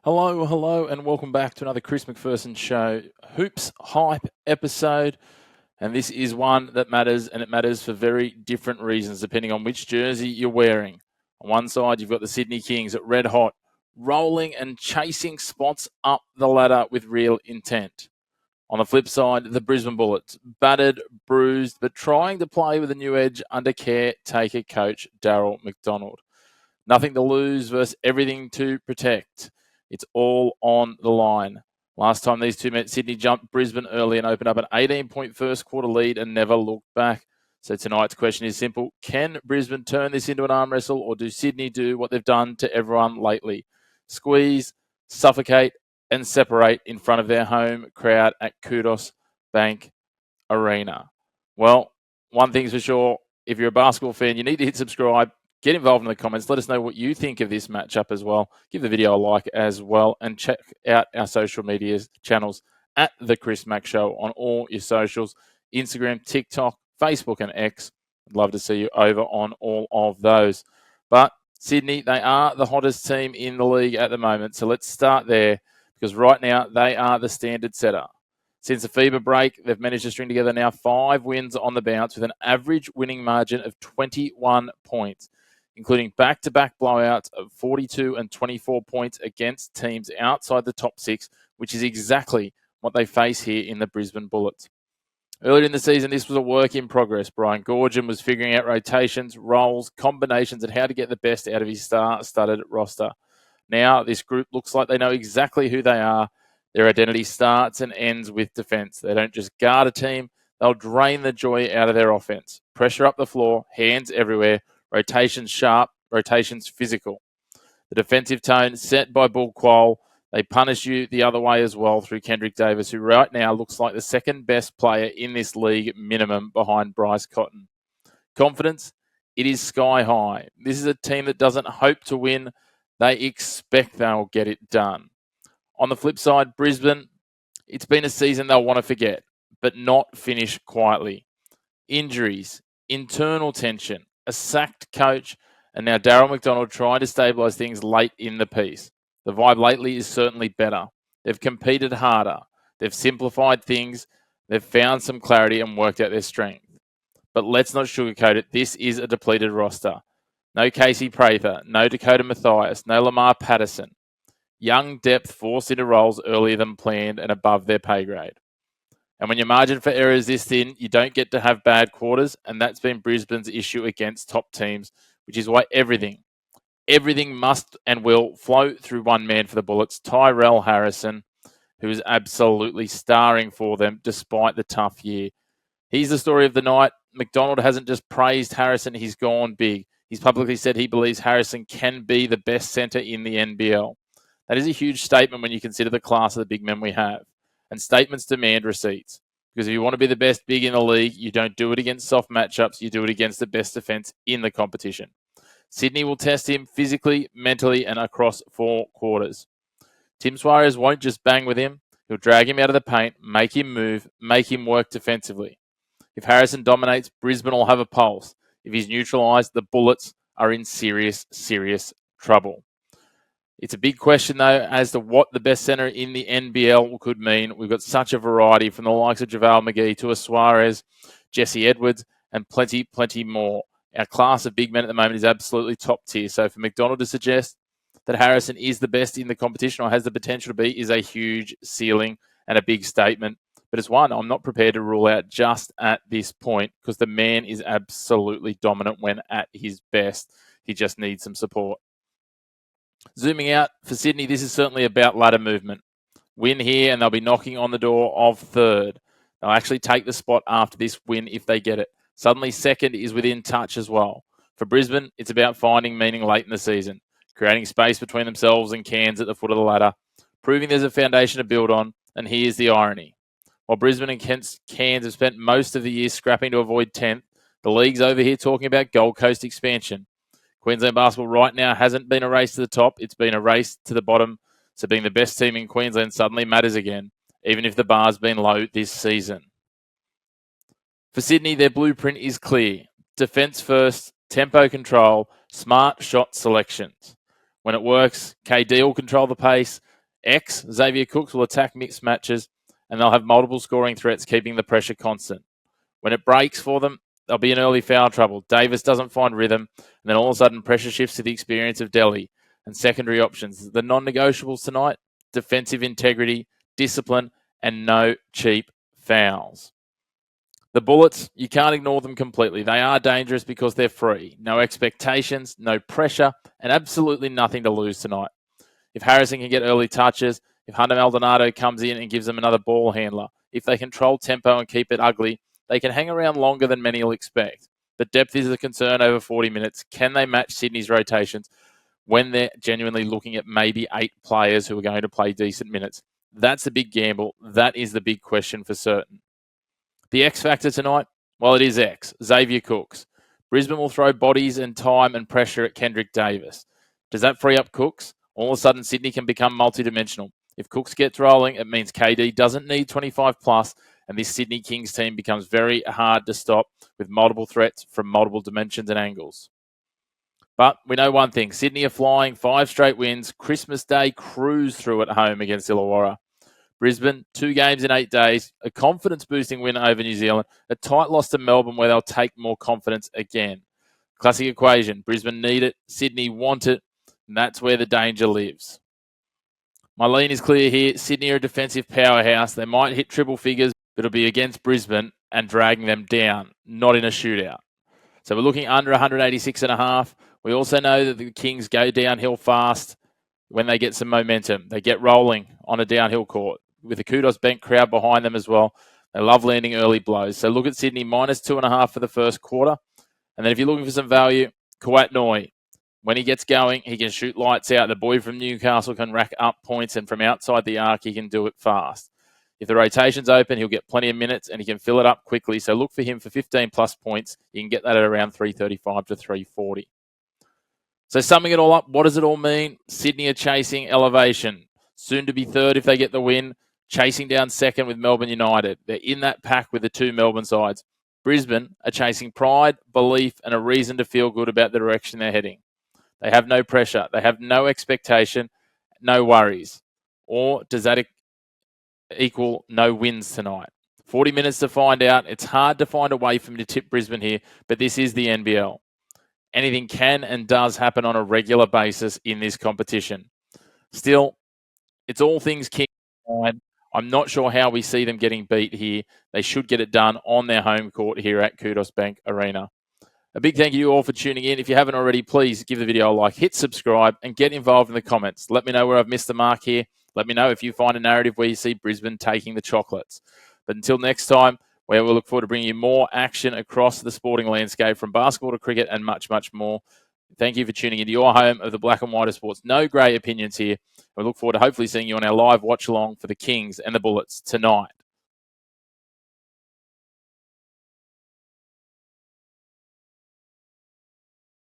Hello, and welcome back to another Chris McPherson Show Hoops Hype episode. And this is one that matters, and it matters for very different reasons, depending on which jersey you're wearing. On one side, you've got the Sydney Kings at red hot, rolling and chasing spots up the ladder with real intent. On the flip side, the Brisbane Bullets, battered, bruised, but trying to play with a new edge under caretaker coach Daryl McDonald. Nothing to lose versus everything to protect. It's all on the line. Last time these two met, Sydney jumped Brisbane early and opened up an 18-point first quarter lead and never looked back. So tonight's question is simple. Can Brisbane turn this into an arm wrestle, or do Sydney do what they've done to everyone lately? Squeeze, suffocate, and separate in front of their home crowd at Kudos Bank Arena. Well, one thing's for sure. If you're a basketball fan, you need to hit subscribe. Get involved in the comments. Let us know what you think of this matchup as well. Give the video a like as well. And check out our social media channels at The Chris Mack Show on all your socials. Instagram, TikTok, Facebook and X. I'd love to see you over on all of those. But Sydney, they are the hottest team in the league at the moment. So let's start there because right now they are the standard setter. Since the FIBA break, they've managed to string together now 5 wins on the bounce with an average winning margin of 21 points. Including back-to-back blowouts of 42 and 24 points against teams outside the top 6, which is exactly what they face here in the Brisbane Bullets. Earlier in the season, this was a work in progress. Brian Goorjian was figuring out rotations, roles, combinations, and how to get the best out of his star-studded roster. Now, this group looks like they know exactly who they are. Their identity starts and ends with defense. They don't just guard a team, they'll drain the joy out of their offense. Pressure up the floor, hands everywhere, rotations sharp, rotations physical. The defensive tone set by Bull Quoll. They punish you the other way as well through Kendrick Davis, who right now looks like the second best player in this league minimum behind Bryce Cotton. Confidence, it is sky high. This is a team that doesn't hope to win. They expect they'll get it done. On the flip side, Brisbane, it's been a season they'll want to forget, but not finish quietly. Injuries, internal tension, a sacked coach, and now Daryl McDonald trying to stabilise things late in the piece. The vibe lately is certainly better. They've competed harder. They've simplified things. They've found some clarity and worked out their strength. But let's not sugarcoat it. This is a depleted roster. No Casey Prather, no Dakota Mathias, no Lamar Patterson. Young depth forced into roles earlier than planned and above their pay grade. And when your margin for error is this thin, you don't get to have bad quarters, and that's been Brisbane's issue against top teams, which is why everything must and will flow through one man for the Bullets, Tyrell Harrison, who is absolutely starring for them despite the tough year. He's the story of the night. McDonald hasn't just praised Harrison, he's gone big. He's publicly said he believes Harrison can be the best centre in the NBL. That is a huge statement when you consider the class of the big men we have. And statements demand receipts. Because if you want to be the best big in the league, you don't do it against soft matchups. You do it against the best defense in the competition. Sydney will test him physically, mentally, and across 4 quarters. Tim Suarez won't just bang with him. He'll drag him out of the paint, make him move, make him work defensively. If Harrison dominates, Brisbane will have a pulse. If he's neutralised, the Bullets are in serious, serious trouble. It's a big question, though, as to what the best centre in the NBL could mean. We've got such a variety from the likes of JaVale McGee to a Suarez, Jesse Edwards, and plenty more. Our class of big men at the moment is absolutely top tier. So for McDonald to suggest that Harrison is the best in the competition or has the potential to be is a huge ceiling and a big statement. But it's one I'm not prepared to rule out just at this point because the man is absolutely dominant when at his best. He just needs some support. Zooming out for Sydney, this is certainly about ladder movement. Win here and they'll be knocking on the door of third. They'll actually take the spot after this win if they get it. Suddenly second is within touch as well. For Brisbane, it's about finding meaning late in the season, creating space between themselves and Cairns at the foot of the ladder, proving there's a foundation to build on, and here's the irony. While Brisbane and Cairns have spent most of the year scrapping to avoid 10th, the league's over here talking about Gold Coast expansion. Queensland basketball right now hasn't been a race to the top. It's been a race to the bottom. So being the best team in Queensland suddenly matters again, even if the bar's been low this season. For Sydney, their blueprint is clear. Defence first, tempo control, smart shot selections. When it works, KD will control the pace, X, Xavier Cooks will attack mixed matches, and they'll have multiple scoring threats, keeping the pressure constant. When it breaks for them, they'll be in early foul trouble. Davis doesn't find rhythm, and then all of a sudden pressure shifts to the experience of Delhi and secondary options. The non-negotiables tonight, defensive integrity, discipline, and no cheap fouls. The Bullets, you can't ignore them completely. They are dangerous because they're free. No expectations, no pressure, and absolutely nothing to lose tonight. If Harrison can get early touches, if Hunter Maldonado comes in and gives them another ball handler, if they control tempo and keep it ugly, they can hang around longer than many will expect. But depth is a concern over 40 minutes. Can they match Sydney's rotations when they're genuinely looking at maybe 8 players who are going to play decent minutes? That's a big gamble. That is the big question for certain. The X factor tonight, well, it is X, Xavier Cooks. Brisbane will throw bodies and time and pressure at Kendrick Davis. Does that free up Cooks? All of a sudden, Sydney can become multidimensional. If Cooks gets rolling, it means KD doesn't need 25 plus, and this Sydney Kings team becomes very hard to stop with multiple threats from multiple dimensions and angles. But we know one thing, Sydney are flying 5 straight wins, Christmas Day cruise through at home against Illawarra. Brisbane, 2 games in 8 days, a confidence-boosting win over New Zealand, a tight loss to Melbourne where they'll take more confidence again. Classic equation, Brisbane need it, Sydney want it, and that's where the danger lives. My lean is clear here. Sydney are a defensive powerhouse. They might hit triple figures, but it'll be against Brisbane and dragging them down, not in a shootout. So we're looking under 186.5. We also know that the Kings go downhill fast when they get some momentum. They get rolling on a downhill court with a Kudos Bank crowd behind them as well. They love landing early blows. So look at Sydney minus 2.5 for the first quarter. And then if you're looking for some value, Kawat Noi. When he gets going, he can shoot lights out. The boy from Newcastle can rack up points, and from outside the arc, he can do it fast. If the rotation's open, he'll get plenty of minutes, and he can fill it up quickly. So look for him for 15-plus points. You can get that at around 335 to 340. So summing it all up, what does it all mean? Sydney are chasing elevation. Soon to be third if they get the win. Chasing down second with Melbourne United. They're in that pack with the 2 Melbourne sides. Brisbane are chasing pride, belief, and a reason to feel good about the direction they're heading. They have no pressure. They have no expectation, no worries. Or does that equal no wins tonight? 40 minutes to find out. It's hard to find a way for me to tip Brisbane here, but this is the NBL. Anything can and does happen on a regular basis in this competition. Still, it's all things King. I'm not sure how we see them getting beat here. They should get it done on their home court here at Kudos Bank Arena. A big thank you to you all for tuning in. If you haven't already, please give the video a like, hit subscribe, and get involved in the comments. Let me know where I've missed the mark here. Let me know if you find a narrative where you see Brisbane taking the chocolates. But until next time, where we'll look forward to bringing you more action across the sporting landscape, from basketball to cricket and much, much more. Thank you for tuning into your home of the black and white of sports. No grey opinions here. We look forward to hopefully seeing you on our live watch-along for the Kings and the Bullets tonight.